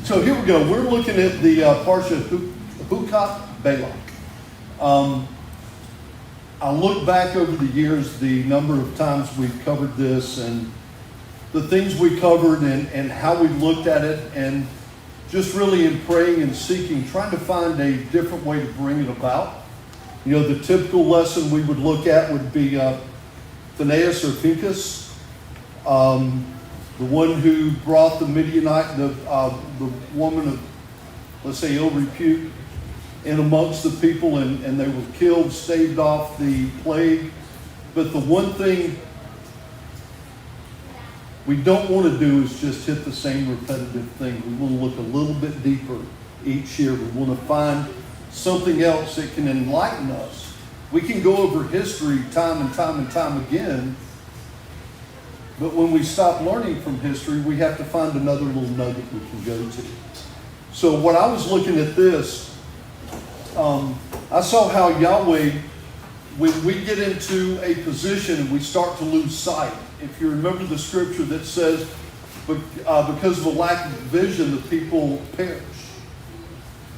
So here we go. We're looking at the Parsha Chukat, Balak. I look back over the years, the number of times we've covered this and the things we covered and how we looked at it, and just really in praying and seeking, trying to find a different way to bring it about. You know, the typical lesson we would look at would be Phinehas or Phinehas, the one who brought the Midianite, the woman of, let's say, ill repute, in amongst the people, and they were killed, staved off the plague. But the one thing we don't want to do is just hit the same repetitive thing. We want to look a little bit deeper each year. We want to find something else that can enlighten us. We can go over history time and time and time again, but when we stop learning from history, we have to find another little nugget we can go to. So what I was looking at this, I saw how Yahweh, when we get into a position and we start to lose sight, if you remember the scripture that says, because of a lack of vision, the people perish.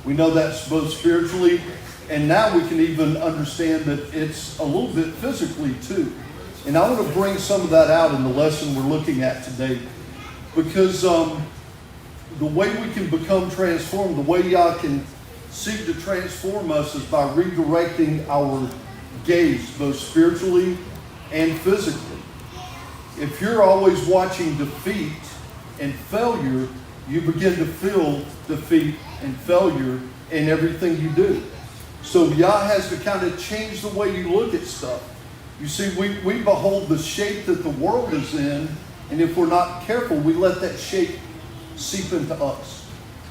We know that's both spiritually, and now we can even understand that it's a little bit physically too. And I want to bring some of that out in the lesson we're looking at today, because the way we can become transformed, the way Yah can seek to transform us, is by redirecting our gaze, both spiritually and physically. If you're always watching defeat and failure, you begin to feel defeat and failure in everything you do. So Yah has to kind of change the way you look at stuff. You see, we behold the shape that the world is in, and if we're not careful, we let that shape seep into us,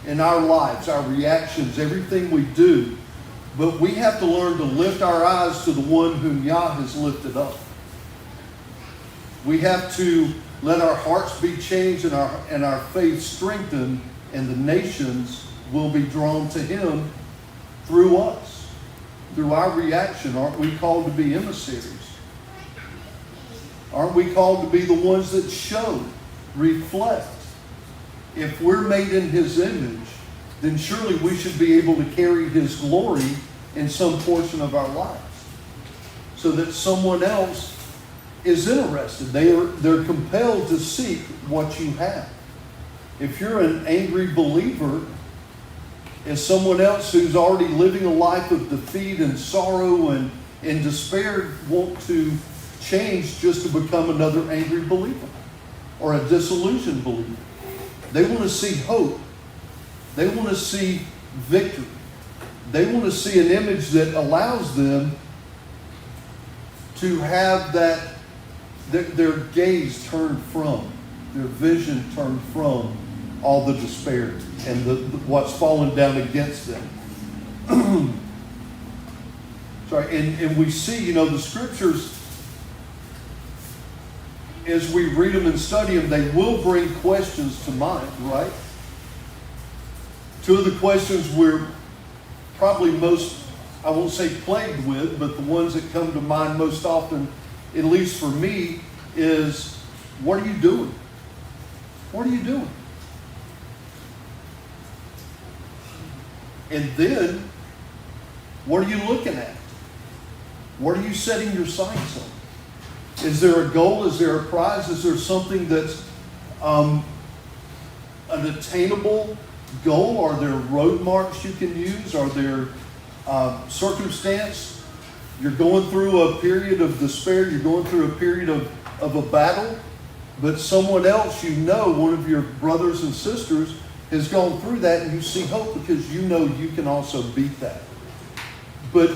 in our lives, our reactions, everything we do. But we have to learn to lift our eyes to the one whom Yah has lifted up. We have to let our hearts be changed and our faith strengthened, and the nations will be drawn to Him through us, through our reaction. Aren't we called to be emissaries? Aren't we called to be the ones that show, reflect? If we're made in His image, then surely we should be able to carry His glory in some portion of our lives, so that someone else is interested. They're compelled to seek what you have. If you're an angry believer, is someone else who's already living a life of defeat and sorrow and despair want to change just to become another angry believer or a disillusioned believer? They want to see hope. They want to see victory. They want to see an image that allows them to have their gaze turned from, their vision turned from all the despair and what's fallen down against them. And we see, the scriptures, as we read them and study them, they will bring questions to mind, right? Two of the questions we're probably most, I won't say plagued with, but the ones that come to mind most often, at least for me, is, what are you doing? What are you doing? And then, what are you looking at? What are you setting your sights on? Is there a goal? Is there a prize? Is there something that's an attainable goal? Are there road marks you can use? Are there circumstance? You're going through a period of despair. You're going through a period of a battle. But someone else, one of your brothers and sisters, has gone through that, and you see hope because you know you can also beat that. But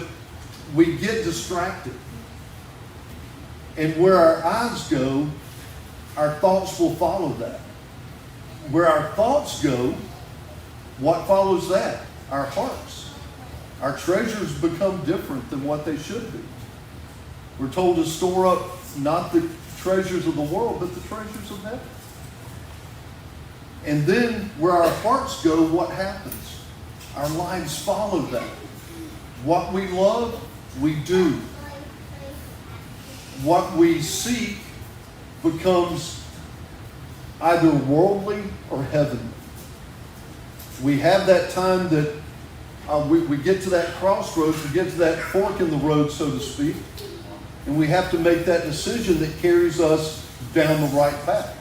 we get distracted. And where our eyes go, our thoughts will follow that. Where our thoughts go, what follows that? Our hearts. Our treasures become different than what they should be. We're told to store up not the treasures of the world, but the treasures of heaven. And then where our hearts go, what happens? Our lives follow that. What we love, we do. What we seek becomes either worldly or heavenly. We have that time that we get to that crossroads, we get to that fork in the road, so to speak, and we have to make that decision that carries us down the right path.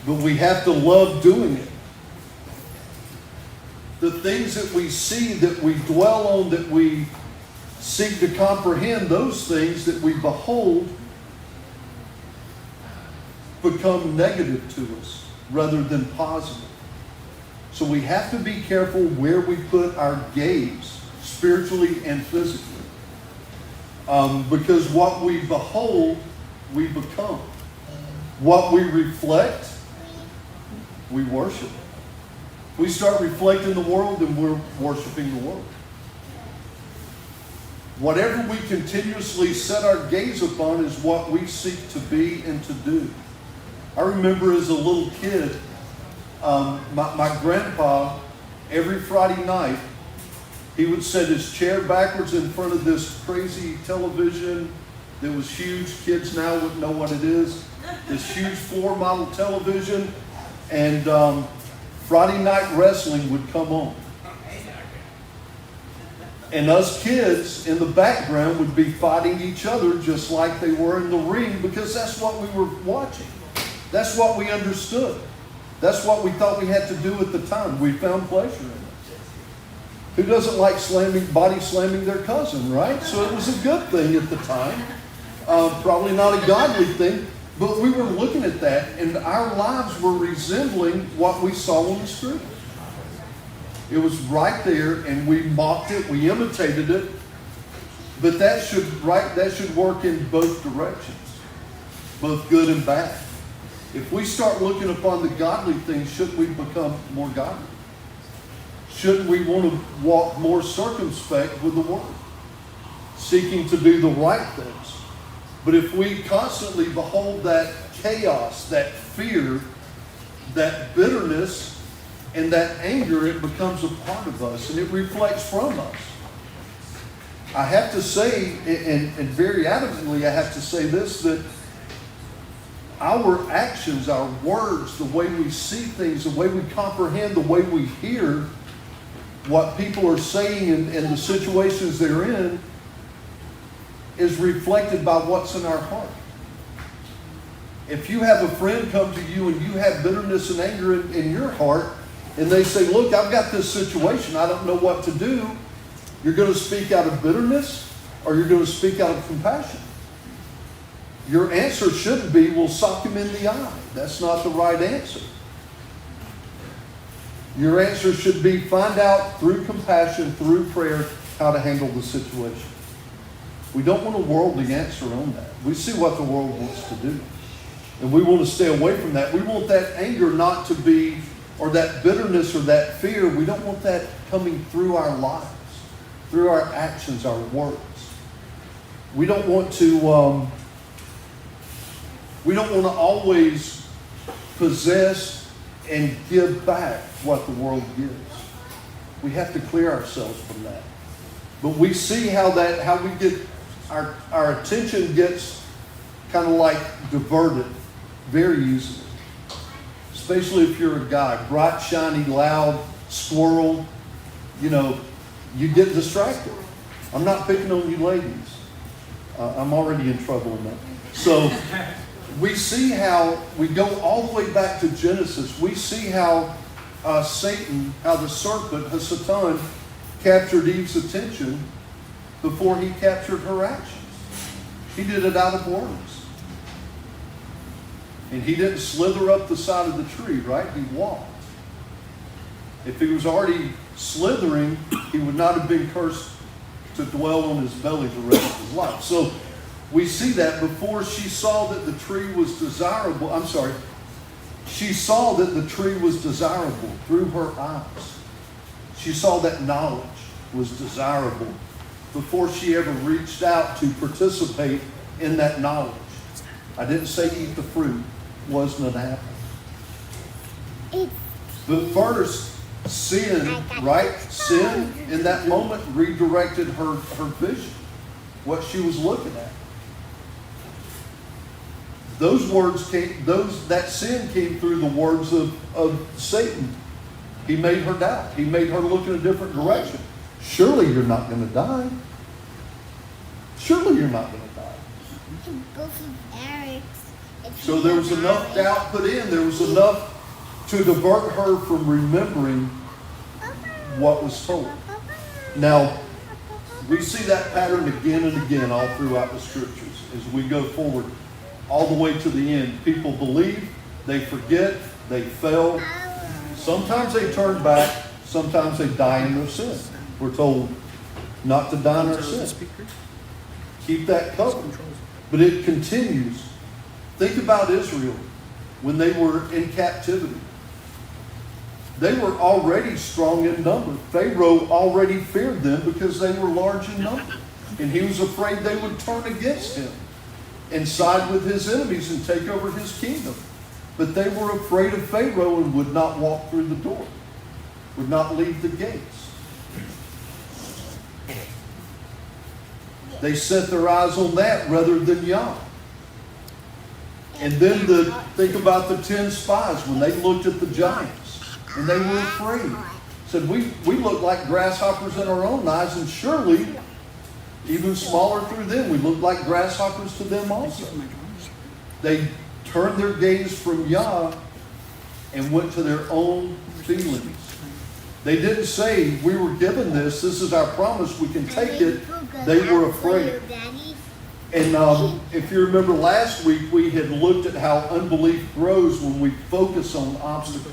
But we have to love doing it. The things that we see, that we dwell on, that we seek to comprehend, those things that we behold become negative to us rather than positive. So we have to be careful where we put our gaze, spiritually and physically. Because what we behold, we become. What we reflect, we worship. We start reflecting the world, and we're worshiping the world. Whatever we continuously set our gaze upon is what we seek to be and to do. I remember as a little kid, my grandpa, every Friday night, he would set his chair backwards in front of this crazy television that was huge. Kids now wouldn't know what it is. This huge floor model television. And Friday night wrestling would come on. And us kids in the background would be fighting each other just like they were in the ring, because that's what we were watching. That's what we understood. That's what we thought we had to do at the time. We found pleasure in it. Who doesn't like body slamming their cousin, right? So it was a good thing at the time. Probably not a godly thing, but we were looking at that, and our lives were resembling what we saw on the street. It was right there, and we mocked it, we imitated it, but that should work in both directions, both good and bad. If we start looking upon the godly things, shouldn't we become more godly? Shouldn't we want to walk more circumspect with the Word, seeking to do the right things? But if we constantly behold that chaos, that fear, that bitterness, and that anger, it becomes a part of us, and it reflects from us. I have to say, and very adamantly I have to say this, that our actions, our words, the way we see things, the way we comprehend, the way we hear what people are saying and the situations they're in is reflected by what's in our heart. If you have a friend come to you and you have bitterness and anger in your heart, and they say, look, I've got this situation, I don't know what to do, you're going to speak out of bitterness or you're going to speak out of compassion. Your answer shouldn't be, well, sock him in the eye. That's not the right answer. Your answer should be, find out through compassion, through prayer, how to handle the situation. We don't want a worldly answer on that. We see what the world wants to do. And we want to stay away from that. We want that anger not to be, or that bitterness or that fear, we don't want that coming through our lives, through our actions, our words. We don't want to always possess and give back what the world gives. We have to clear ourselves from that. But we see how we get our attention gets kind of like diverted very easily. Especially if you're a guy, bright, shiny, loud, squirrel, you get distracted. I'm not picking on you ladies. I'm already in trouble in that. So we see how we go all the way back to Genesis. We see how Satan, how the serpent, Satan, captured Eve's attention before he captured her actions. He did it out of words. And he didn't slither up the side of the tree, right? He walked. If he was already slithering, he would not have been cursed to dwell on his belly the rest of his life. So we see that before she saw that the tree was desirable. She saw that the tree was desirable through her eyes. She saw that knowledge was desirable before she ever reached out to participate in that knowledge. I didn't say eat the fruit. Wasn't an apple. But first, sin, right? Sin in that moment redirected her vision, what she was looking at. Those words came, that sin came through the words of Satan. He made her doubt. He made her look in a different direction. Surely you're not going to die. Surely you're not going to die. Both of Eric's. So there was enough doubt put in. There was enough to divert her from remembering what was told. Now, we see that pattern again and again all throughout the scriptures as we go forward all the way to the end. People believe, they forget, they fail. Sometimes they turn back, sometimes they die in their sin. We're told not to die in our sin. Keep that covered. But it continues. Think about Israel when they were in captivity. They were already strong in number. Pharaoh already feared them because they were large in number. And he was afraid they would turn against him and side with his enemies and take over his kingdom. But they were afraid of Pharaoh and would not walk through the door, would not leave the gates. They set their eyes on that rather than Yah. And then think about the 10 spies when they looked at the giants and they were afraid. Said, we look like grasshoppers in our own eyes, and surely even smaller through them. We look like grasshoppers to them also. They turned their gaze from Yah and went to their own feelings. They didn't say, we were given this is our promise, we can take it. They were afraid. And if you remember last week, we had looked at how unbelief grows when we focus on obstacles.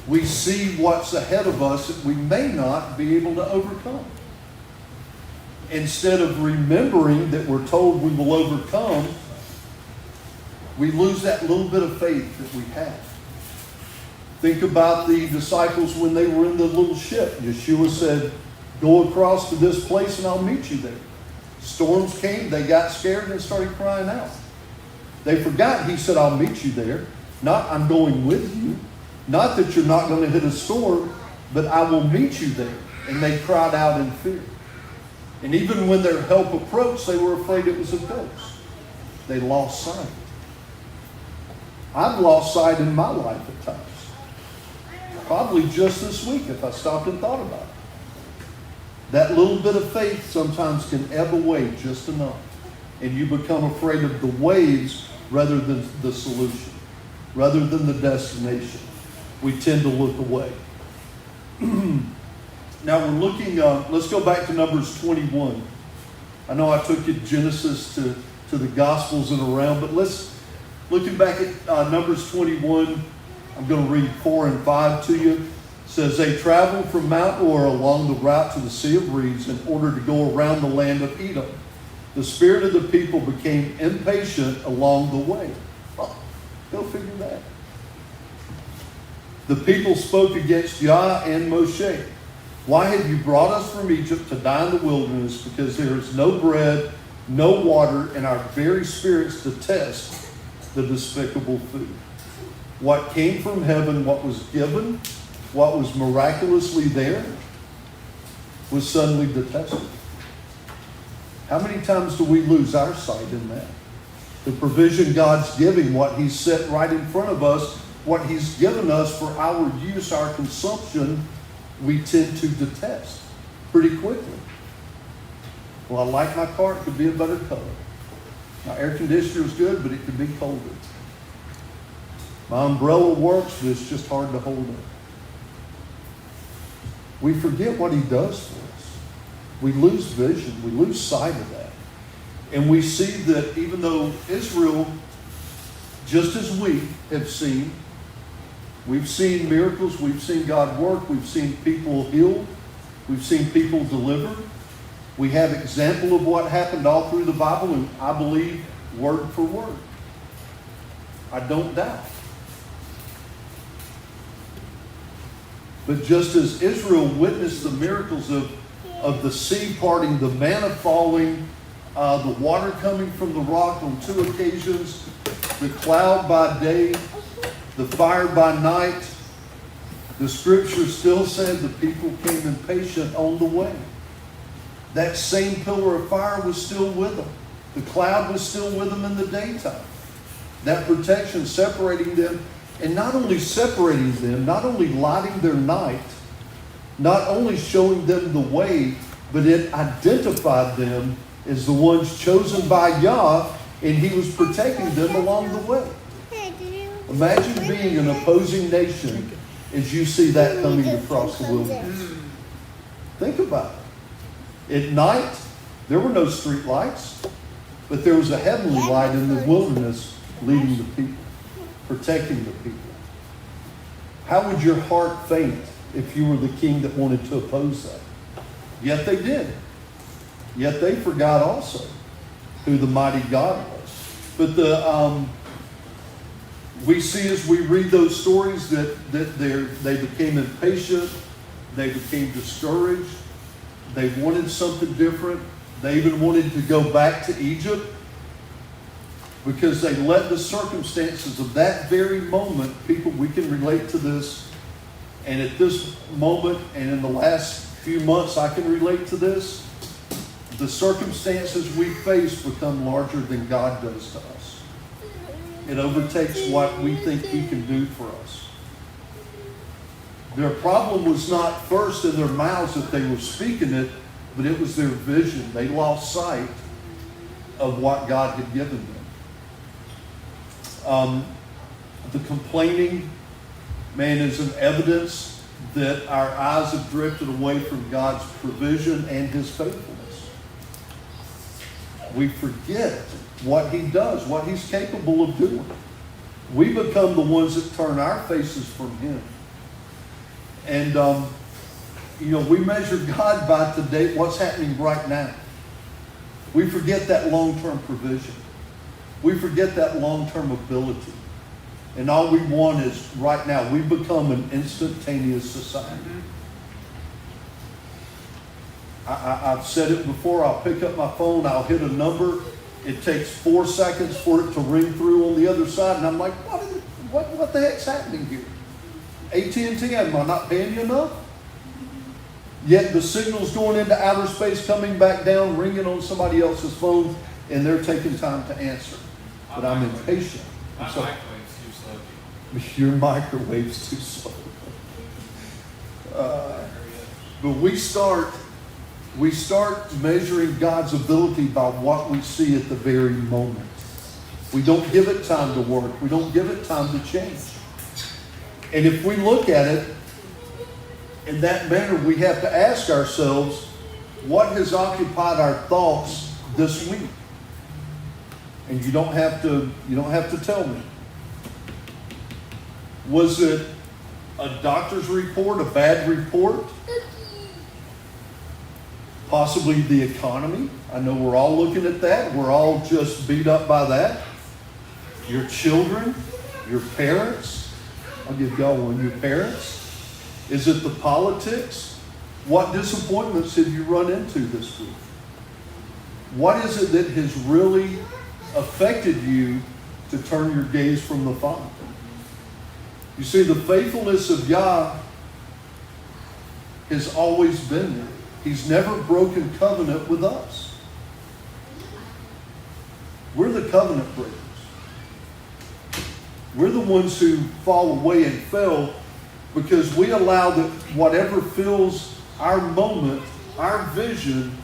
We see what's ahead of us that we may not be able to overcome. Instead of remembering that we're told we will overcome, we lose that little bit of faith that we have. Think about the disciples when they were in the little ship. Yeshua said, go across to this place and I'll meet you there. Storms came, they got scared and started crying out. They forgot he said, I'll meet you there. Not, I'm going with you. Not that you're not going to hit a storm, but I will meet you there. And they cried out in fear. And even when their help approached, they were afraid it was a ghost. They lost sight. I've lost sight in my life at times. Probably just this week if I stopped and thought about it. That little bit of faith sometimes can ebb away just enough. And you become afraid of the waves rather than the solution, rather than the destination. We tend to look away. Now we're looking, let's go back to Numbers 21. I know I took you Genesis to the Gospels and around, but looking back at Numbers 21, I'm going to read 4 and 5 to you. It says, they traveled from Mount Or along the route to the Sea of Reeds in order to go around the land of Edom. The spirit of the people became impatient along the way. Oh, go figure that. The people spoke against Yah and Moshe. Why have you brought us from Egypt to die in the wilderness? Because there is no bread, no water, and our very spirits detest the despicable food. What came from heaven, what was given, what was miraculously there, was suddenly detested. How many times do we lose our sight in that? The provision God's giving, what He's set right in front of us, what He's given us for our use, our consumption, we tend to detest pretty quickly. Well, I like my car, it could be a better color. My air conditioner is good, but it could be colder. My umbrella works, but it's just hard to hold it. We forget what He does for us. We lose vision. We lose sight of that. And we see that even though Israel, just as we have seen, we've seen miracles, we've seen God work, we've seen people healed, we've seen people delivered. We have example of what happened all through the Bible, and I believe word for word. I don't doubt. But just as Israel witnessed the miracles of the sea parting, the manna falling, the water coming from the rock on 2 occasions, the cloud by day, the fire by night, the scripture still said the people came impatient on the way. That same pillar of fire was still with them. The cloud was still with them in the daytime. That protection separating them And not only separating them, not only lighting their night, not only showing them the way, but it identified them as the ones chosen by Yah, and he was protecting them along the way. Imagine being an opposing nation as you see that coming across the wilderness. Think about it. At night, there were no street lights, but there was a heavenly light in the wilderness leading the people, protecting the people. How would your heart faint if you were the king that wanted to oppose that? Yet they did. Yet they forgot also who the mighty God was. But we see as we read those stories that they became impatient, they became discouraged, they wanted something different. They even wanted to go back to Egypt because they let the circumstances of that very moment, people, we can relate to this. And at this moment and in the last few months, I can relate to this. The circumstances we face become larger than God does to us. It overtakes what we think he can do for us. Their problem was not first in their mouths that they were speaking it, but it was their vision. They lost sight of what God had given them. The complaining, man, is an evidence that our eyes have drifted away from God's provision and his faithfulness. We forget what he does, what he's capable of doing. We become the ones that turn our faces from him. And, we measure God by today, what's happening right now. We forget that long-term provision. We forget that long-term ability. And all we want is right now. We become an instantaneous society. I've said it before. I'll pick up my phone. I'll hit a number. It takes 4 seconds for it to ring through on the other side. And I'm like, what the heck's happening here? AT&T, am I not paying you enough? Yet the signal's going into outer space, coming back down, ringing on somebody else's phone, and they're taking time to answer. But I'm impatient. My microwave's too slow. Your microwave's too slow. But we start measuring God's ability by what we see at the very moment. We don't give it time to work. We don't give it time to change. And if we look at it in that manner, we have to ask ourselves, what has occupied our thoughts this week? And you don't have to tell me. Was it a doctor's report, a bad report? Possibly the economy. I know we're all looking at that. We're all just beat up by that. Your children, your parents. I'll give y'all one. Your parents. Is it the politics? What disappointments have you run into this week? What is it that has really affected you to turn your gaze from the Father? You see, the faithfulness of Yah has always been there. He's never broken covenant with us. We're the covenant breakers. We're the ones who fall away and fail because we allow that whatever fills our moment, our vision,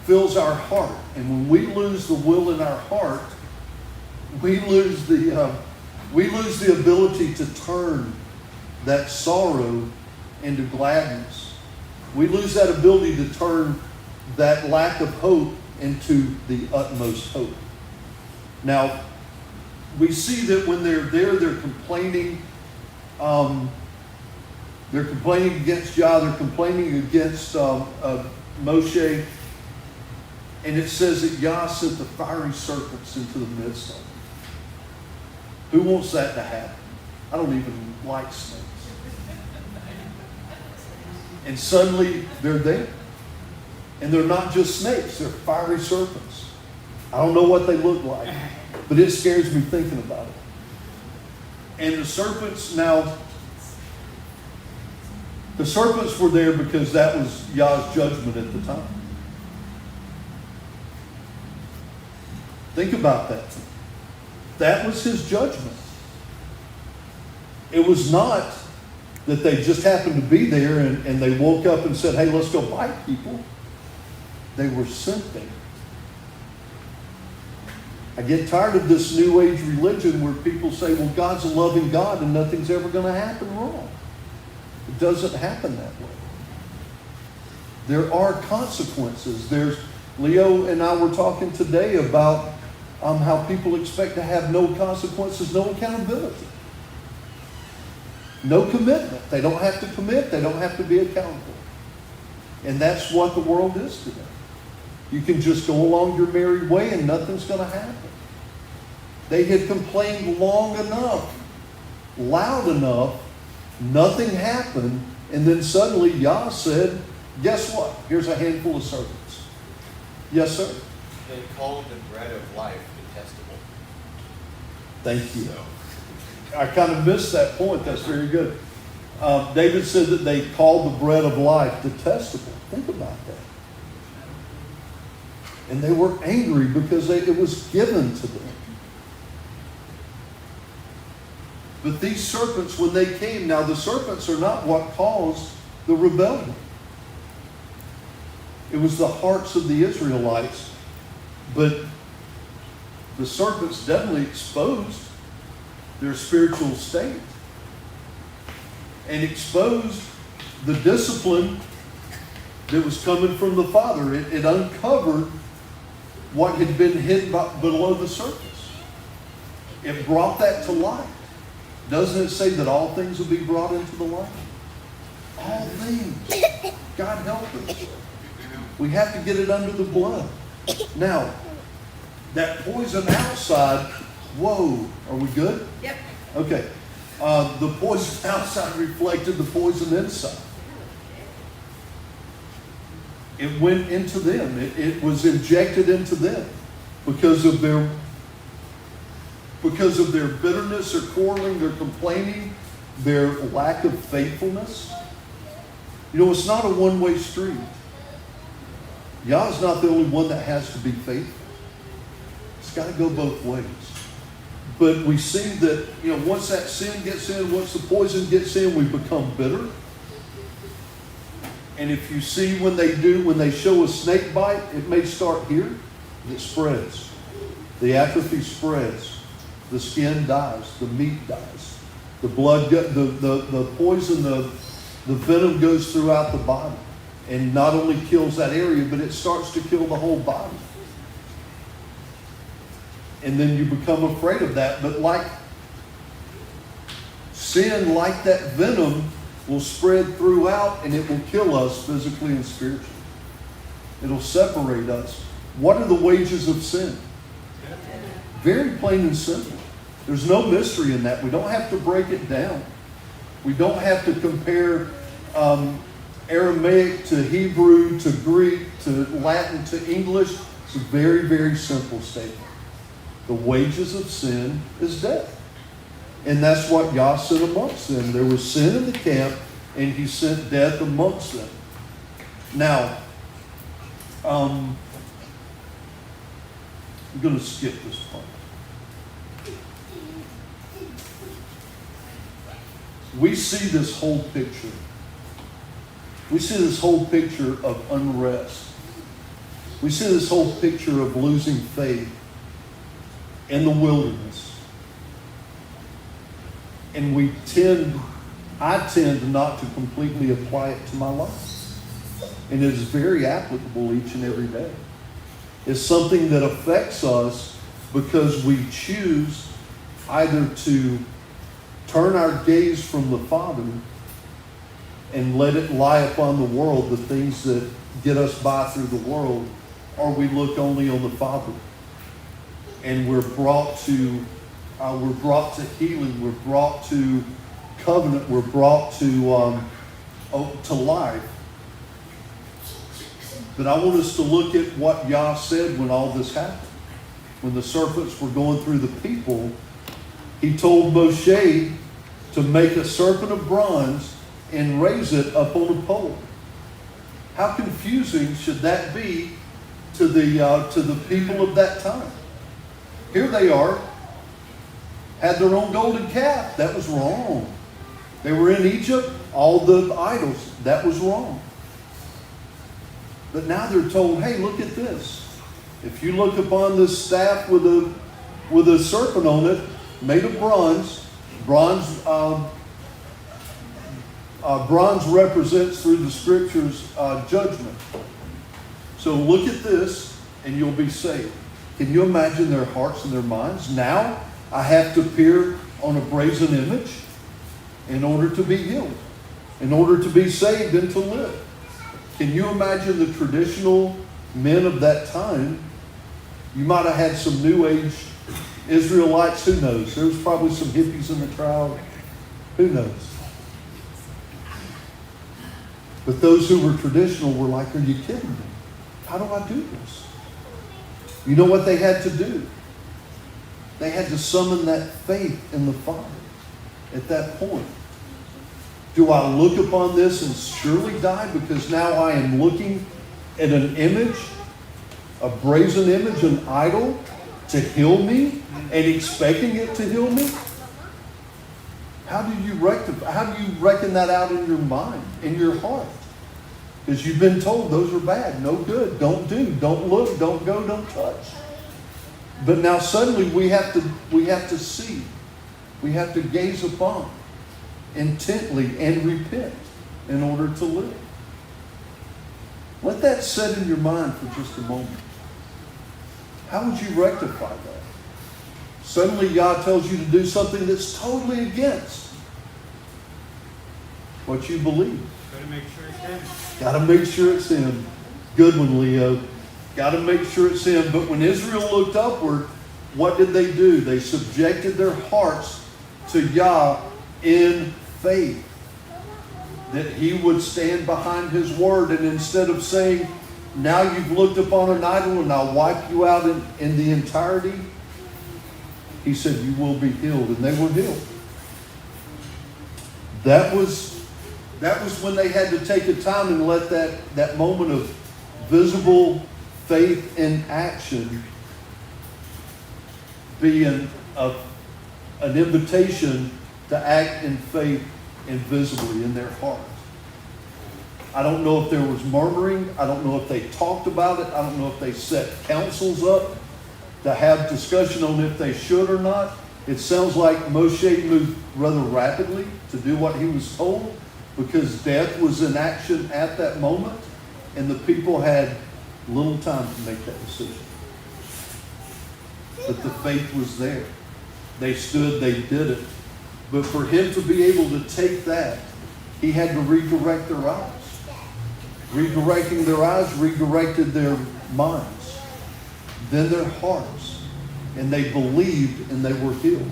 fills our heart. And when we lose the will in our heart, we lose the ability to turn that sorrow into gladness. We lose that ability to turn that lack of hope into the utmost hope. Now, we see that when they're there, they're complaining. They're complaining against Yah. They're complaining against Moshe. And it says that Yah sent the fiery serpents into the midst of them. Who wants that to happen? I don't even like snakes. And suddenly they're there. And they're not just snakes, they're fiery serpents. I don't know what they look like, but it scares me thinking about it. And the serpents were there because that was Yah's judgment at the time. Think about that. That was his judgment. It was not that they just happened to be there and they woke up and said, hey, let's go bite people. They were sent there. I get tired of this New Age religion where people say, well, God's a loving God and nothing's ever going to happen wrong. It doesn't happen that way. There are consequences. Leo and I were talking today about how people expect to have no consequences, no accountability. No commitment. They don't have to commit. They don't have to be accountable. And that's what the world is today. You can just go along your merry way and nothing's going to happen. They had complained long enough, loud enough, nothing happened, and then suddenly Yah said, guess what? Here's a handful of serpents. Yes, sir? They called the bread of life detestable. Thank you. So, I kind of missed that point. That's very good. David said that they called the bread of life detestable. Think about that. And they were angry because it was given to them. But these serpents, when they came, now the serpents are not what caused the rebellion. It was the hearts of the Israelites. But the serpents definitely exposed their spiritual state and exposed the discipline that was coming from the Father. It uncovered what had been hidden below the surface. It brought that to light. Doesn't it say that all things will be brought into the light? All things. God help us. We have to get it under the blood. Now, that poison outside, whoa, are we good? Yep. Okay. The poison outside reflected the poison inside. It went into them. It was injected into them because of their bitterness, their quarreling, their complaining, their lack of faithfulness. You know, it's not a one-way street. Yah's not the only one that has to be faithful. It's got to go both ways. But we see that, once that sin gets in, once the poison gets in, we become bitter. And if you see when they show a snake bite, it may start here. It spreads. The atrophy spreads. The skin dies. The meat dies. The blood, the poison, the venom goes throughout the body. And not only kills that area, but it starts to kill the whole body. And then you become afraid of that. But like sin, like that venom, will spread throughout and it will kill us physically and spiritually. It'll separate us. What are the wages of sin? Very plain and simple. There's no mystery in that. We don't have to break it down. We don't have to compare Aramaic to Hebrew to Greek to Latin to English. It's a very, very simple statement. The wages of sin is death. And that's what Yah sent amongst them. There was sin in the camp, and he sent death amongst them. Now, I'm going to skip this part. We see this whole picture. We see this whole picture of unrest. We see this whole picture of losing faith in the wilderness. And I tend not to completely apply it to my life. And it is very applicable each and every day. It's something that affects us because we choose either to turn our gaze from the Father and let it lie upon the world, the things that get us by through the world, or we look only on the Father. And we're brought to healing, we're brought to covenant, we're brought to life. But I want us to look at what Yah said when all this happened. When the serpents were going through the people, he told Moshe to make a serpent of bronze and raise it up on a pole. How confusing should that be to the people of that time? Here they are, had their own golden calf. That was wrong. They were in Egypt, all the idols. That was wrong. But now they're told, hey, look at this. If you look upon this staff with a serpent on it, made of bronze, bronze represents through the scriptures judgment. So look at this and you'll be saved. Can you imagine their hearts and their minds? Now I have to peer on a brazen image in order to be healed, in order to be saved and to live. Can you imagine the traditional men of that time? You might have had some New Age Israelites, who knows? There was probably some hippies in the crowd. Who knows? But those who were traditional were like, are you kidding me? How do I do this? You know what they had to do? They had to summon that faith in the Father at that point. Do I look upon this and surely die because now I am looking at an image, a brazen image, an idol, to heal me and expecting it to heal me? How do you reckon that out in your mind, in your heart? Because you've been told those are bad, no good, don't do, don't look, don't go, don't touch. But now suddenly we have to see, we have to gaze upon intently and repent in order to live. Let that set in your mind for just a moment. How would you rectify that? Suddenly God tells you to do something that's totally against what you believe. Gotta make sure it's him. Got to make sure it's him. Good one, Leo. Got to make sure it's him. But when Israel looked upward, what did they do? They subjected their hearts to Yah in faith. That he would stand behind his word. And instead of saying, now you've looked upon an idol and I'll wipe you out in the entirety, he said, you will be healed. And they were healed. That was when they had to take a time and let that moment of visible faith in action be an invitation to act in faith invisibly in their heart. I don't know if there was murmuring. I don't know if they talked about it. I don't know if they set councils up to have discussion on if they should or not. It sounds like Moshe moved rather rapidly to do what he was told, because death was in action at that moment, and the people had little time to make that decision. But the faith was there. They stood, they did it. But for him to be able to take that, he had to redirect their eyes. Redirecting their eyes redirected their minds, then their hearts, and they believed and they were healed.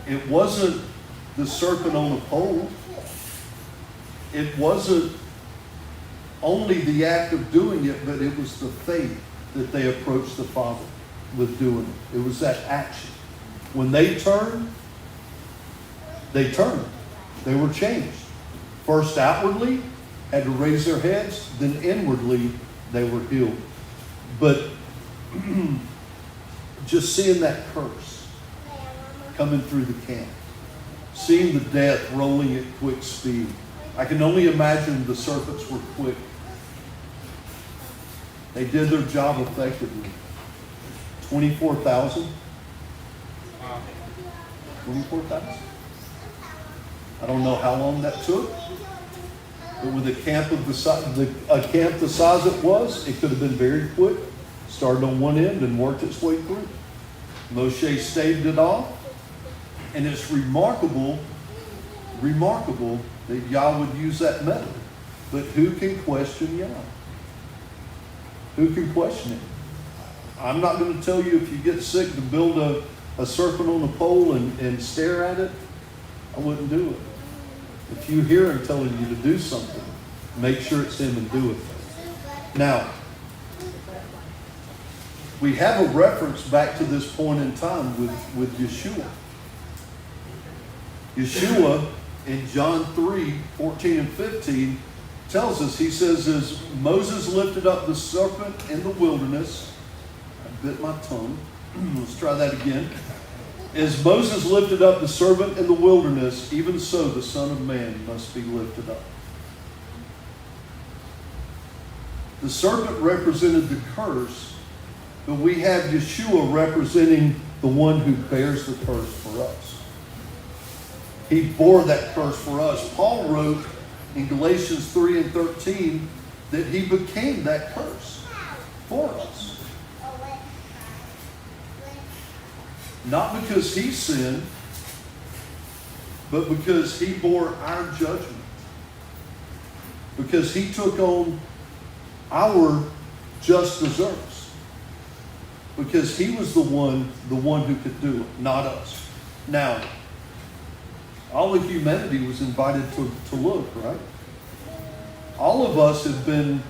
It wasn't the serpent on the pole. It wasn't only the act of doing it, but it was the faith that they approached the Father with doing it. It was that action. When they turned. They were changed. First outwardly, had to raise their heads, then inwardly, they were healed. But just seeing that curse coming through the camp, seeing the death rolling at quick speed, I can only imagine the serpents were quick. They did their job effectively. 24,000? 24,000? I don't know how long that took. But with a camp the size it was, it could have been very quick. Started on one end and worked its way through. Moshe staved it off. And it's remarkable that Yah would use that method. But who can question Yah? Who can question it? I'm not going to tell you if you get sick to build a serpent on a pole and stare at it. I wouldn't do it. If you hear him telling you to do something, make sure it's him and do it. Now, we have a reference back to this point in time with Yeshua. Yeshua in John 3:14 and 15 tells us, he says, as Moses lifted up the serpent in the wilderness, I bit my tongue. Let's try that again. As Moses lifted up the serpent in the wilderness, even so the Son of Man must be lifted up. The serpent represented the curse, but we have Yeshua representing the one who bears the curse for us. He bore that curse for us. Paul wrote in Galatians 3 and 13 that he became that curse for us. Not because he sinned, but because he bore our judgment. Because he took on our just deserts. Because he was the one who could do it, not us. Now, all of humanity was invited to look, right? All of us have been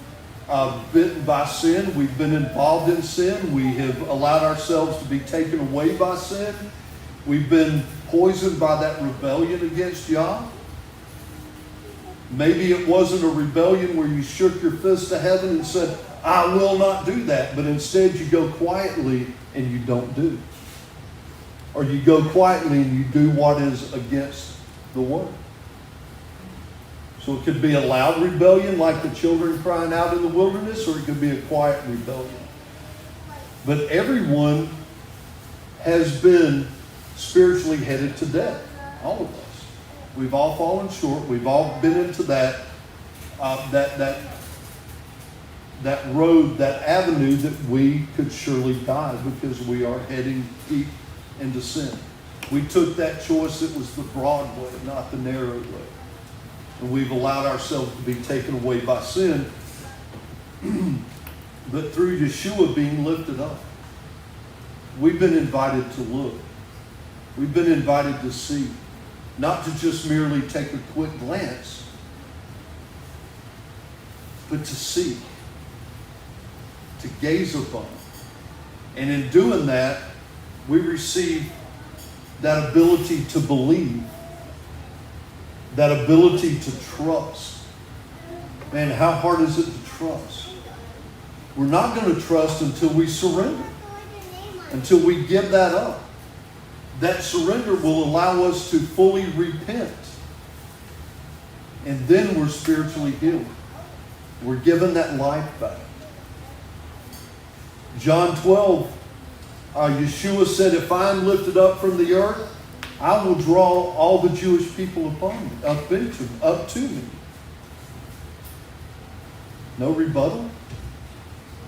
bitten by sin. We've been involved in sin. We have allowed ourselves to be taken away by sin. We've been poisoned by that rebellion against Yah. Maybe it wasn't a rebellion where you shook your fist to heaven and said, I will not do that. But instead you go quietly and you don't do. Or you go quietly and you do what is against the word. So it could be a loud rebellion like the children crying out in the wilderness, or it could be a quiet rebellion. But everyone has been spiritually headed to death. All of us. We've all fallen short. We've all been into that road, that avenue that we could surely die because we are heading deep into sin. We took that choice that was the broad way, not the narrow way. And we've allowed ourselves to be taken away by sin. But through Yeshua being lifted up, we've been invited to look. We've been invited to see. Not to just merely take a quick glance, but to see. To gaze upon. And in doing that, we receive that ability to believe. That ability to trust. Man, how hard is it to trust? We're not going to trust until we surrender. Until we give that up. That surrender will allow us to fully repent. And then we're spiritually healed. We're given that life back. John 12, Yeshua said, if I am lifted up from the earth, I will draw all the Jewish people up to me. No rebuttal?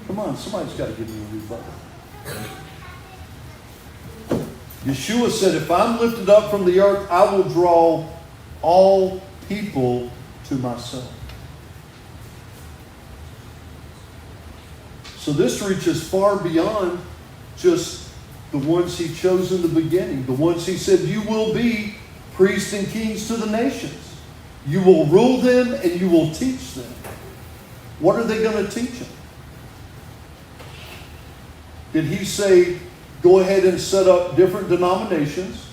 Come on, somebody's got to give me a rebuttal. Yeshua said, if I'm lifted up from the earth, I will draw all people to myself. So this reaches far beyond just the ones he chose in the beginning. The ones he said, you will be priests and kings to the nations. You will rule them and you will teach them. What are they going to teach them? Did he say, go ahead and set up different denominations,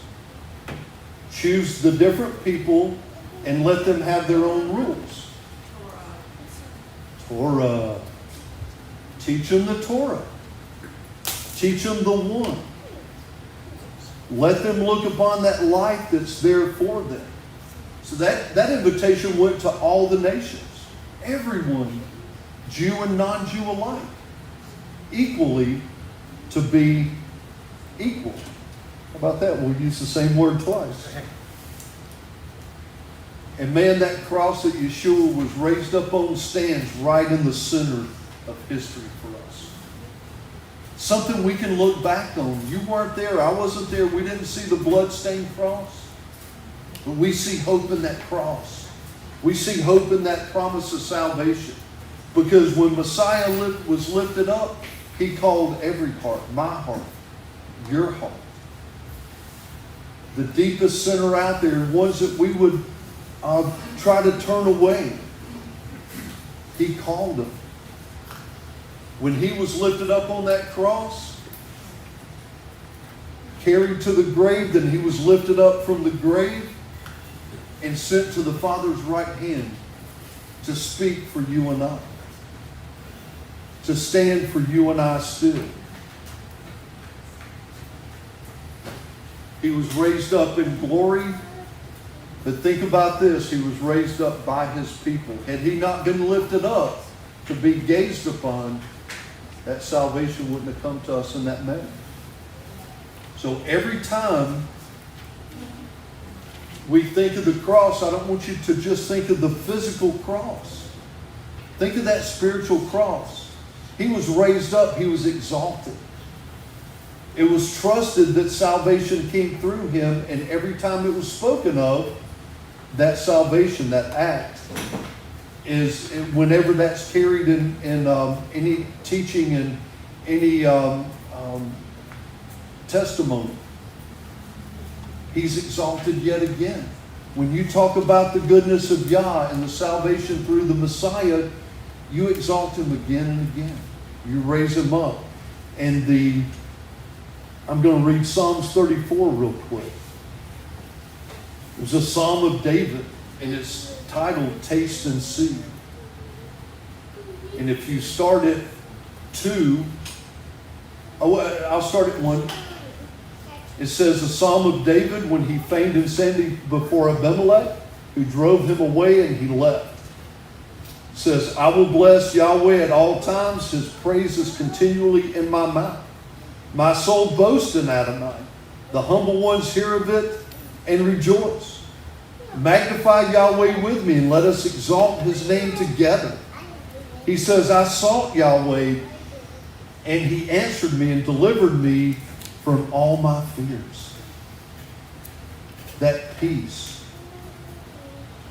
choose the different people, and let them have their own rules? Torah. Teach them the Torah. Teach them the one. Let them look upon that light that's there for them. So that invitation went to all the nations. Everyone, Jew and non-Jew alike, equally to be equal. How about that? We'll use the same word twice. And man, that cross that Yeshua was raised up on stands right in the center of history for us. Something we can look back on. You weren't there. I wasn't there. We didn't see the blood-stained cross. But we see hope in that cross. We see hope in that promise of salvation. Because when Messiah was lifted up, he called every heart, my heart, your heart. The deepest sinner out there, ones that we would try to turn away. He called them. When he was lifted up on that cross, carried to the grave, then he was lifted up from the grave and sent to the Father's right hand to speak for you and I. To stand for you and I still. He was raised up in glory. But think about this. He was raised up by his people. Had he not been lifted up to be gazed upon, that salvation wouldn't have come to us in that manner. So every time we think of the cross, I don't want you to just think of the physical cross. Think of that spiritual cross. He was raised up. He was exalted. It was trusted that salvation came through him, and every time it was spoken of, that salvation, that act, is whenever that's carried in any teaching and any testimony, he's exalted yet again. When you talk about the goodness of Yah and the salvation through the Messiah, you exalt him again and again. You raise him up. And I'm going to read Psalms 34 real quick. It was a Psalm of David, and it's titled Taste and See. And if you start at 2, I'll start at 1. It says, a Psalm of David when he feigned insanity before Abimelech, who drove him away and he left. It says, I will bless Yahweh at all times. His praise is continually in my mouth. My soul boasts in Adonai. The humble ones hear of it and rejoice. Magnify Yahweh with me and let us exalt his name together. He says, I sought Yahweh and he answered me and delivered me from all my fears. That peace.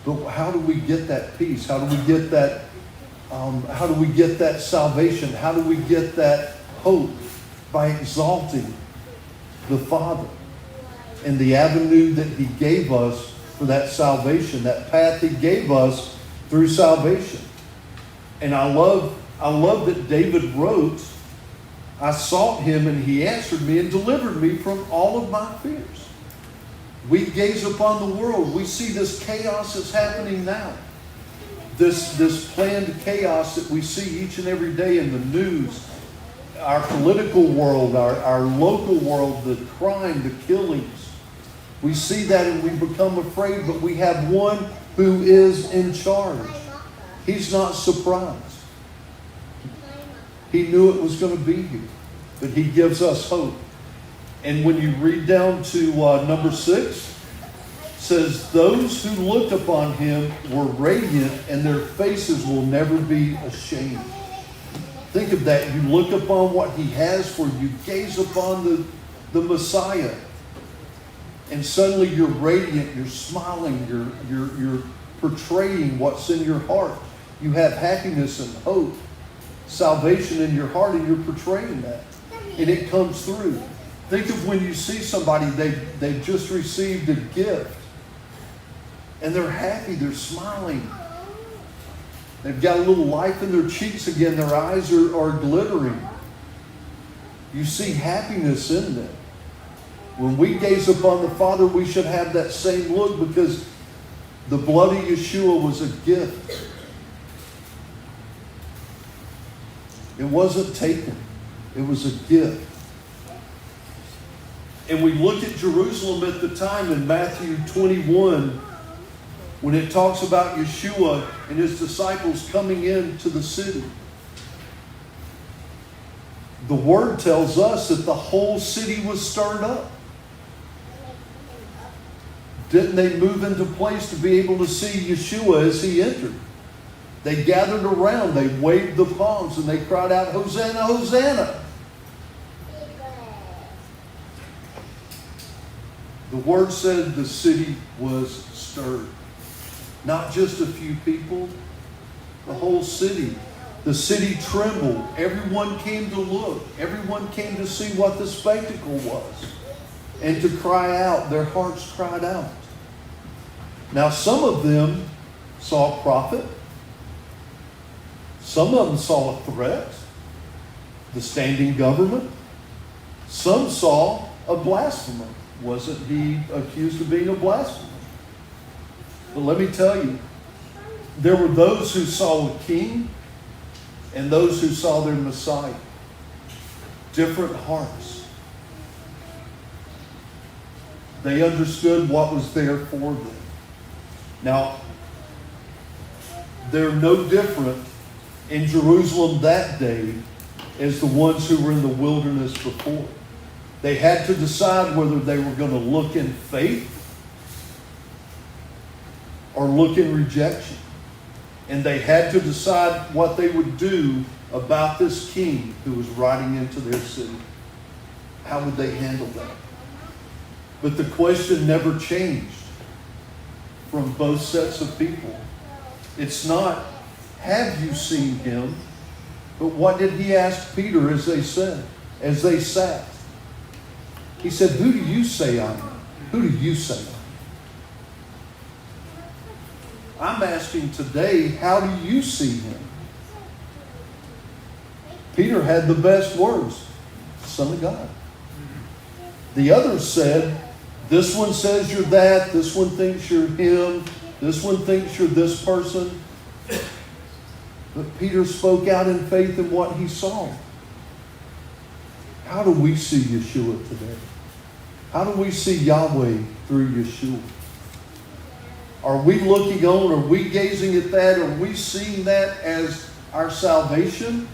But how do we get that peace? How do we get that? How do we get that salvation? How do we get that hope? By exalting the Father and the avenue that he gave us for that salvation, that path he gave us through salvation. And I love that David wrote, I sought him and he answered me and delivered me from all of my fears. We gaze upon the world. We see this chaos that's happening now. This planned chaos that we see each and every day in the news, our political world, our local world, the crime, the killings. We see that and we become afraid, but we have one who is in charge. He's not surprised. He knew it was going to be here, but he gives us hope. And when you read down to number 6, it says, those who looked upon him were radiant and their faces will never be ashamed. Think of that. You look upon what he has for you. Gaze upon the Messiah. And suddenly you're radiant. You're smiling. You're portraying what's in your heart. You have happiness and hope. Salvation in your heart, and you're portraying that. And it comes through. Think of when you see somebody, they've just received a gift. And they're happy. They're smiling. They've got a little life in their cheeks again. Their eyes are glittering. You see happiness in them. When we gaze upon the Father, we should have that same look because the blood of Yeshua was a gift. It wasn't taken. It was a gift. And we look at Jerusalem at the time in Matthew 21, when it talks about Yeshua and his disciples coming into the city. The word tells us that the whole city was stirred up. Didn't they move into place to be able to see Yeshua as he entered? They gathered around, they waved the palms, and they cried out, Hosanna, Hosanna. The word said the city was stirred. Not just a few people, the whole city. The city trembled. Everyone came to look. Everyone came to see what the spectacle was. And to cry out. Their hearts cried out. Now some of them saw a prophet. Some of them saw a threat. The standing government. Some saw a blasphemer. Wasn't he accused of being a blasphemer? But let me tell you, there were those who saw a king and those who saw their Messiah. Different hearts. They understood what was there for them. Now, they're no different in Jerusalem that day as the ones who were in the wilderness before. They had to decide whether they were going to look in faith or look in rejection. And they had to decide what they would do about this king who was riding into their city. How would they handle that? But the question never changed from both sets of people. It's not, have you seen him? But what did he ask Peter as they sat? He said, who do you say I am? Who do you say I am? I'm asking today, how do you see him? Peter had the best words, Son of God. The others said, this one says you're that, this one thinks you're him, this one thinks you're this person. But Peter spoke out in faith in what he saw. How do we see Yeshua today? How do we see Yahweh through Yeshua? Are we looking on? Are we gazing at that? Are we seeing that as our salvation?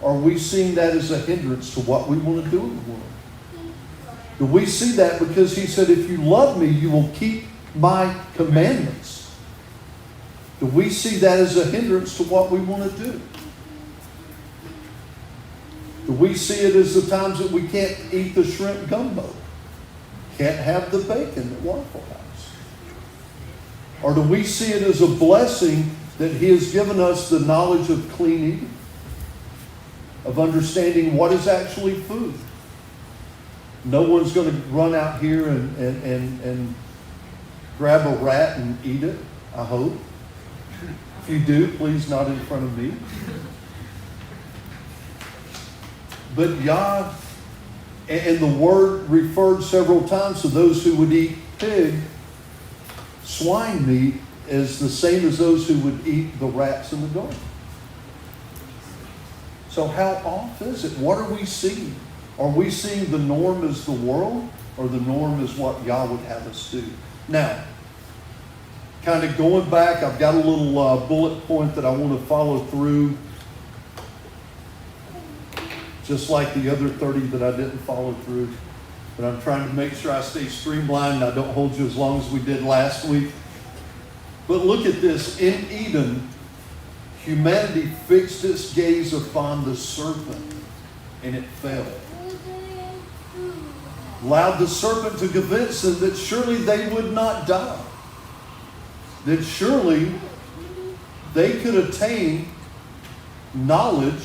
Or are we seeing that as a hindrance to what we want to do in the world? Do we see that because he said, if you love me, you will keep my commandments? Do we see that as a hindrance to what we want to do? Do we see it as the times that we can't eat the shrimp gumbo? Can't have the bacon at Waffle House? Or do we see it as a blessing that he has given us the knowledge of clean eating? Of understanding what is actually food? No one's going to run out here and grab a rat and eat it, I hope. If you do, please not in front of me. But Yah, and the word referred several times to those who would eat pig, swine meat, is the same as those who would eat the rats in the garden. So how off is it? What are we seeing? Are we seeing the norm as the world, or the norm is what Yah would have us do? Now, kind of going back, I've got a little bullet point that I want to follow through, just like the other 30 that I didn't follow through. But I'm trying to make sure I stay streamlined and I don't hold you as long as we did last week. But look at this. In Eden, humanity fixed its gaze upon the serpent, and it fell. Allowed the serpent to convince them that surely they would not die. That surely they could attain knowledge.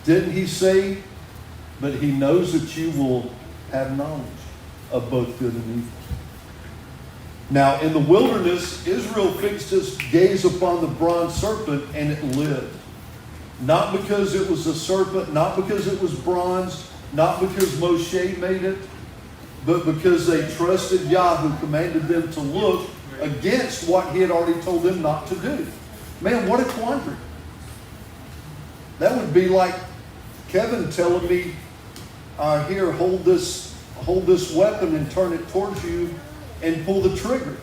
Didn't he say, but he knows that you will have knowledge of both good and evil. Now, in the wilderness, Israel fixed its gaze upon the bronze serpent, and it lived. Not because it was a serpent, not because it was bronze, not because Moshe made it, but because they trusted Yah, who commanded them to look against what he had already told them not to do. Man, what a quandary. That would be like Kevin telling me, here, hold this weapon and turn it towards you and pull the trigger.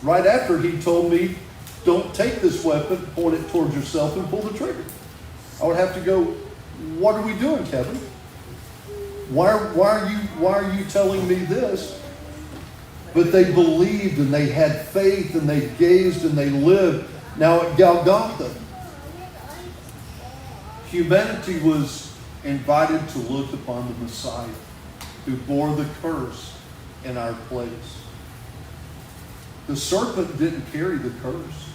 Right after he told me, don't take this weapon, point it towards yourself and pull the trigger. I would have to go, what are we doing, Kevin? Why are you telling me this? But they believed and they had faith and they gazed and they lived. Now at Golgotha, humanity was invited to look upon the Messiah who bore the curse in our place. The serpent didn't carry the curse.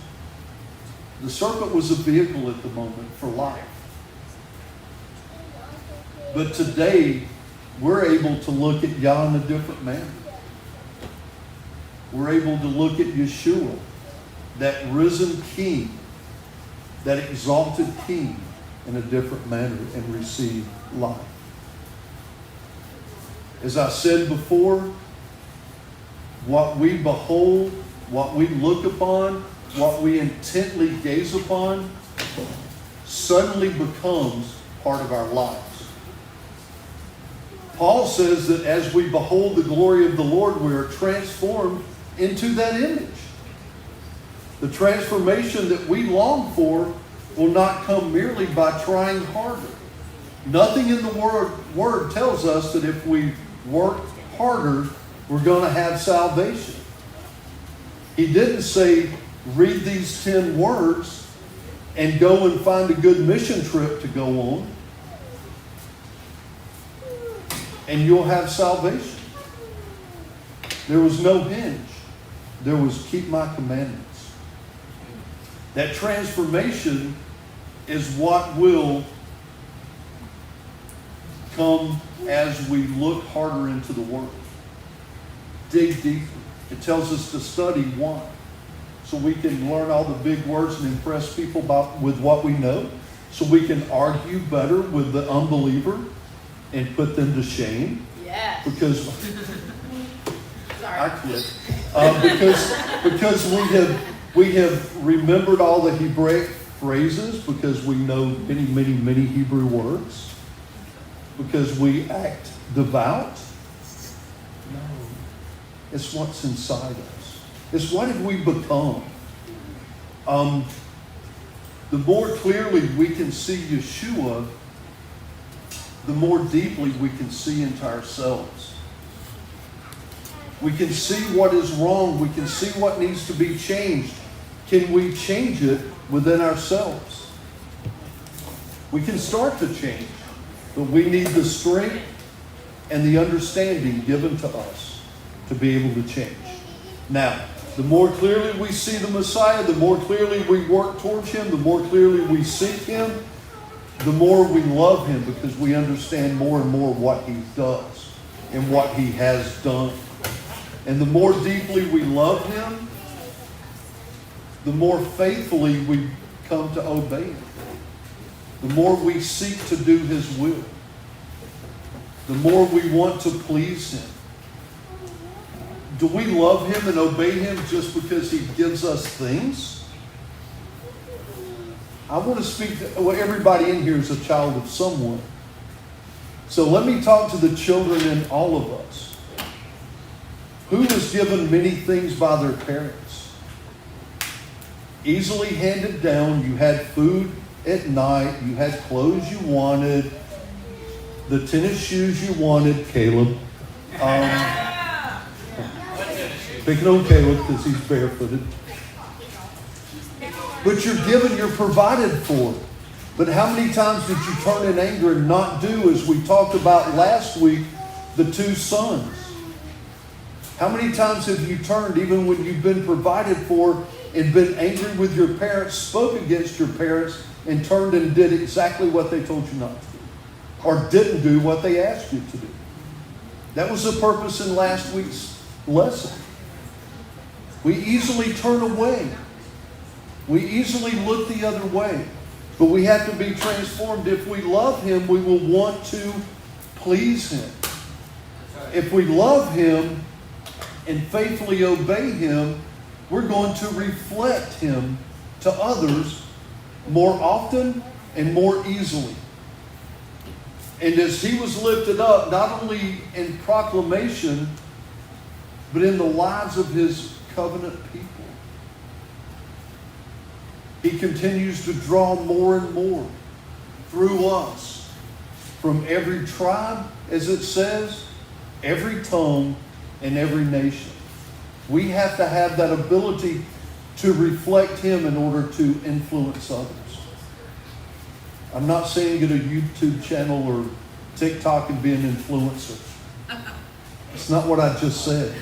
The serpent was a vehicle at the moment for life. But today, we're able to look at Yah in a different manner. We're able to look at Yeshua, that risen King, that exalted King, in a different manner and receive life. As I said before, what we behold, what we look upon, what we intently gaze upon, suddenly becomes part of our lives. Paul says that as we behold the glory of the Lord, we are transformed into that image. The transformation that we long for will not come merely by trying harder. Nothing in the Word tells us that if we work harder, we're going to have salvation. He didn't say, read these 10 words and go and find a good mission trip to go on, and you'll have salvation. There was no hinge. There was keep my commandments. That transformation is what will come as we look harder into the Word. Dig deeper. It tells us to study why. So we can learn all the big words and impress people with what we know. So we can argue better with the unbeliever and put them to shame. Yes. Because Sorry. I quit. Because we have remembered all the Hebraic phrases, because we know many, many, many Hebrew words, because we act devout. No. It's what's inside us. It's what have we become. The more clearly we can see Yeshua, the more deeply we can see into ourselves. We can see what is wrong. We can see what needs to be changed. Can we change it within ourselves? We can start to change, but we need the strength and the understanding given to us to be able to change. Now, the more clearly we see the Messiah, the more clearly we work towards Him, the more clearly we seek Him, the more we love Him, because we understand more and more what He does and what He has done. And the more deeply we love Him, the more faithfully we come to obey Him. The more we seek to do His will. The more we want to please Him. Do we love Him and obey Him just because He gives us things? I want to speak to, well, everybody in here is a child of someone. So let me talk to the children in all of us. Who was given many things by their parents? Easily handed down. You had food at night. You had clothes you wanted. The tennis shoes you wanted, Caleb. Picking on Caleb because he's barefooted. But you're given, you're provided for. But how many times did you turn in anger and not do, as we talked about last week, the two sons? How many times have you turned, even when you've been provided for, and been angry with your parents, spoke against your parents, and turned and did exactly what they told you not to do? Or didn't do what they asked you to do? That was the purpose in last week's lesson. We easily turn away. We easily look the other way. But we have to be transformed. If we love Him, we will want to please Him. If we love Him and faithfully obey Him, we're going to reflect Him to others more often and more easily. And as He was lifted up, not only in proclamation, but in the lives of His covenant people, He continues to draw more and more through us from every tribe, as it says, every tongue, and every nation. We have to have that ability to reflect Him in order to influence others. I'm not saying get a YouTube channel or TikTok and be an influencer. That's not what I just said.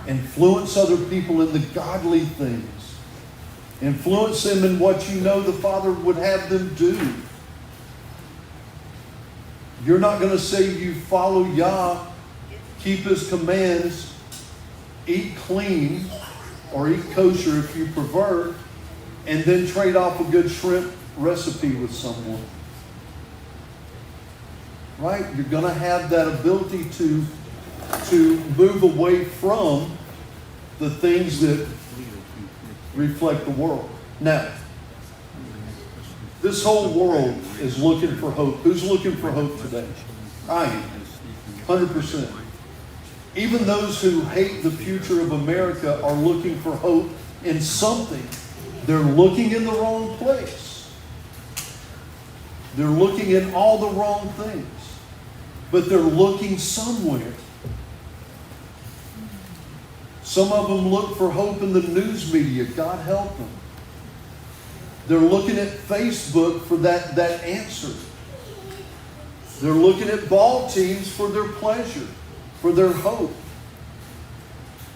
Influence other people in the godly things. Influence them in what you know the Father would have them do. You're not going to say you follow Yah, keep His commands, eat clean, or eat kosher if you prefer, and then trade off a good shrimp recipe with someone. Right? You're going to have that ability to move away from the things that reflect the world. Now, this whole world is looking for hope. Who's looking for hope today? I am. 100%. Even those who hate the future of America are looking for hope in something. They're looking in the wrong place. They're looking in all the wrong things. But they're looking somewhere. Some of them look for hope in the news media. God help them. They're looking at Facebook for that answer. They're looking at ball teams for their pleasure, for their hope.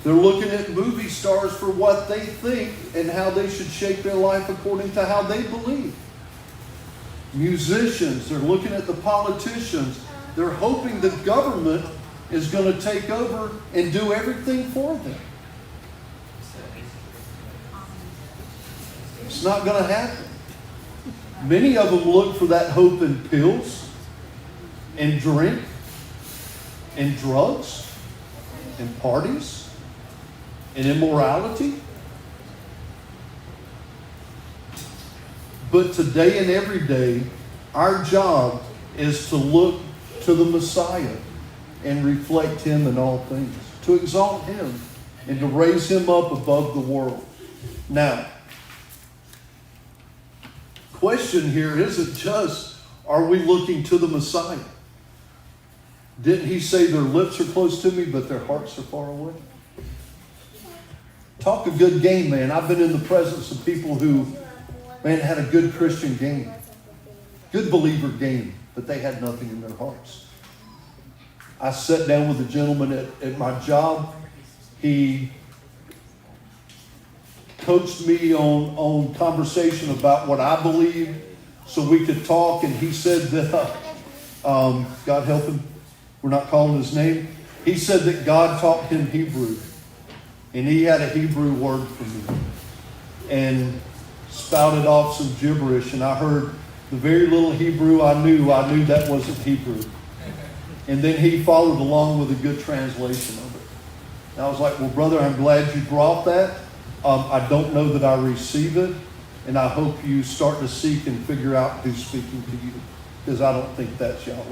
They're looking at movie stars for what they think and how they should shape their life according to how they believe. Musicians, they're looking at the politicians. They're hoping the government is going to take over and do everything for them. It's not going to happen. Many of them look for that hope in pills, and drink, and drugs, and parties, and immorality. But today and every day, our job is to look to the Messiah and reflect Him in all things, to exalt Him and to raise Him up above the world. Now, question here isn't just, are we looking to the Messiah? Didn't He say their lips are close to me, but their hearts are far away? Talk a good game, man. I've been in the presence of people who, man, had a good Christian game. Good believer game, but they had nothing in their hearts. I sat down with a gentleman at my job. He coached me on conversation about what I believed so we could talk. And he said that, God help him, we're not calling his name. He said that God taught him Hebrew. And he had a Hebrew word for me. And spouted off some gibberish. And I heard the very little Hebrew I knew that wasn't Hebrew. And then he followed along with a good translation of it. And I was like, well, brother, I'm glad you brought that. I don't know that I receive it. And I hope you start to seek and figure out who's speaking to you. Because I don't think that's Yahweh.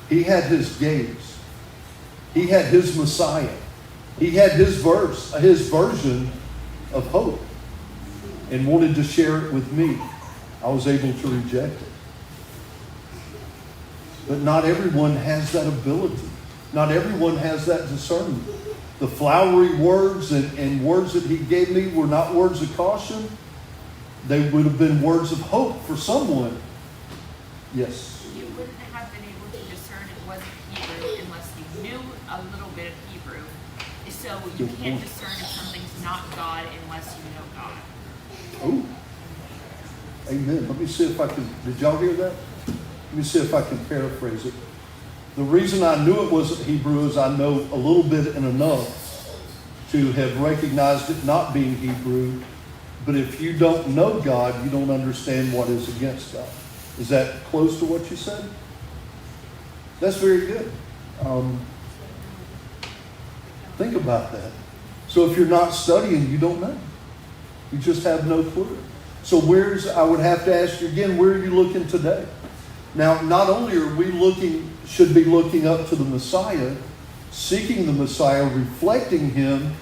He had his gaze. He had his Messiah. He had his version of hope. And wanted to share it with me. I was able to reject it. But not everyone has that ability. Not everyone has that discernment. The flowery words and words that he gave me were not words of caution. They would have been words of hope for someone. Yes. You wouldn't have been able to discern it wasn't Hebrew unless you knew a little bit of Hebrew. So you Good can't point. discern if something's not God unless you know God. Oh. Amen. Let me see if I can. Did y'all hear that? Let me see if I can paraphrase it. The reason I knew it wasn't Hebrew is I know a little bit and enough to have recognized it not being Hebrew. But if you don't know God, you don't understand what is against God. Is that close to what you said? That's very good. Think about that. So if you're not studying, you don't know. You just have no clue. So I would have to ask you again, where are you looking today? Now, not only are we should be looking up to the Messiah, seeking the Messiah, reflecting Him,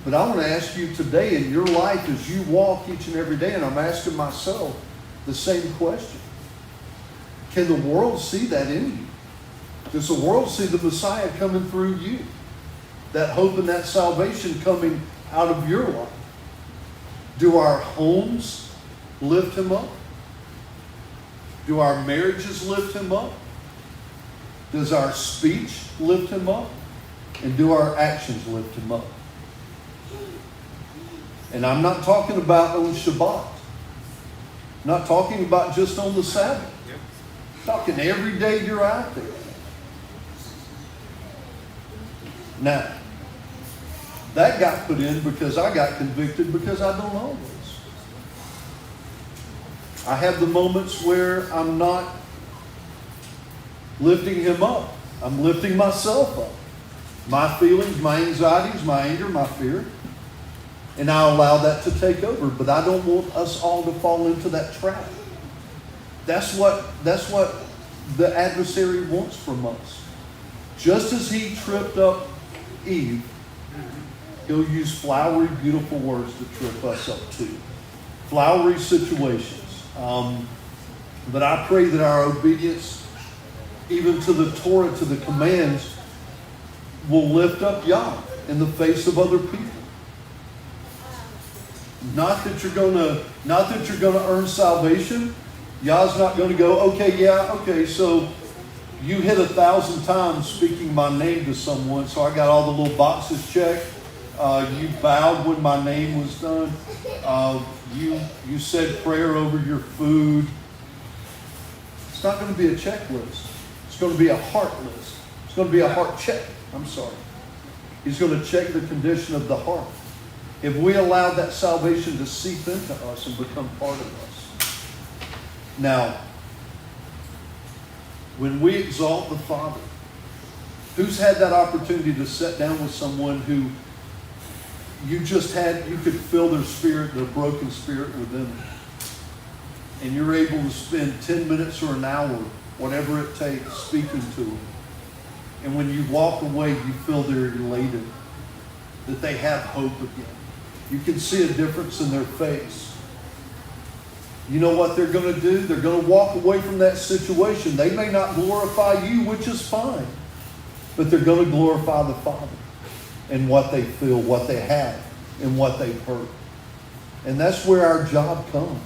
but I want to ask you today in your life as you walk each and every day, and I'm asking myself the same question. Can the world see that in you? Does the world see the Messiah coming through you? That hope and that salvation coming out of your life? Do our homes lift Him up? Do our marriages lift Him up? Does our speech lift Him up? And do our actions lift Him up? And I'm not talking about on Shabbat. I'm not talking about just on the Sabbath. I'm talking every day you're out there. Now, that got put in because I got convicted because I don't always. I have the moments where I'm not lifting Him up. I'm lifting myself up. My feelings, my anxieties, my anger, my fear. And I allow that to take over. But I don't want us all to fall into that trap. That's what the adversary wants from us. Just as he tripped up Eve, he'll use flowery, beautiful words to trip us up too. Flowery situations. But I pray that our obedience, even to the Torah, to the commands, will lift up Yah in the face of other people. Not that you're gonna earn salvation. Yah's not going to go, okay, so you hit 1,000 times speaking my name to someone, so I got all the little boxes checked. You bowed when my name was done. You said prayer over your food. It's not going to be a checklist. It's going to be a heart list. It's going to be a heart check. I'm sorry. He's going to check the condition of the heart. If we allow that salvation to seep into us and become part of us. Now, when we exalt the Father, who's had that opportunity to sit down with someone who you could feel their spirit, their broken spirit within them. And you're able to spend 10 minutes or an hour, whatever it takes, speaking to them. And when you walk away, you feel they're elated, that they have hope again. You can see a difference in their face. You know what they're going to do? They're going to walk away from that situation. They may not glorify you, which is fine. But they're going to glorify the Father and what they feel, what they have, and what they've heard. And that's where our job comes.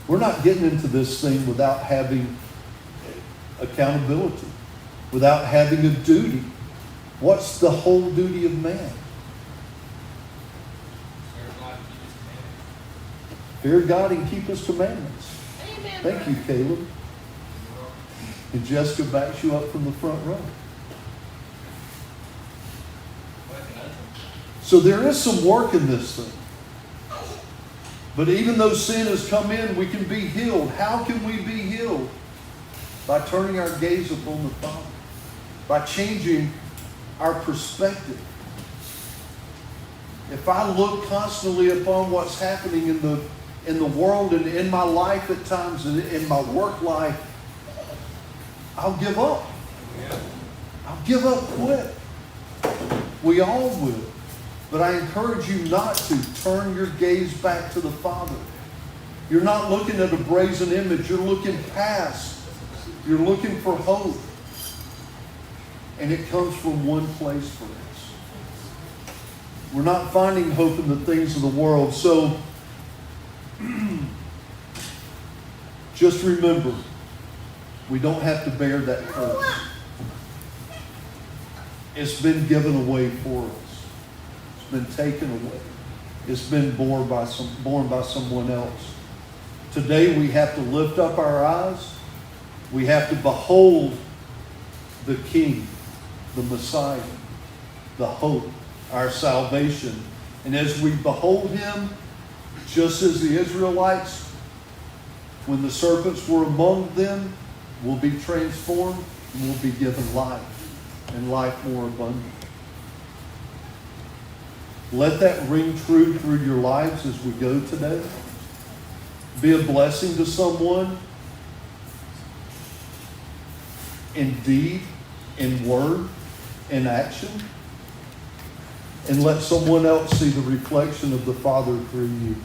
We're not getting into this thing without having accountability, without having a duty. What's the whole duty of man? Fear God and keep His commandments. Amen. Thank you, Caleb. And Jessica backs you up from the front row. So there is some work in this thing. But even though sin has come in, we can be healed. How can we be healed? By turning our gaze upon the Father. By changing our perspective. If I look constantly upon what's happening in the world and in my life at times, and in my work life, I'll give up. I'll give up quick. We all will. But I encourage you not to turn your gaze back to the Father. You're not looking at a brazen image. You're looking past. You're looking for hope. And it comes from one place for us. We're not finding hope in the things of the world. So, just remember, we don't have to bear that curse. It's been given away for us. It's been taken away. It's been borne by someone else. Today we have to lift up our eyes. We have to behold the King, the Messiah, the hope, our salvation. And as we behold Him, just as the Israelites, when the serpents were among them, will be transformed and will be given life, and life more abundant. Let that ring true through your lives as we go today. Be a blessing to someone in deed, in word, in action. And let someone else see the reflection of the Father through you.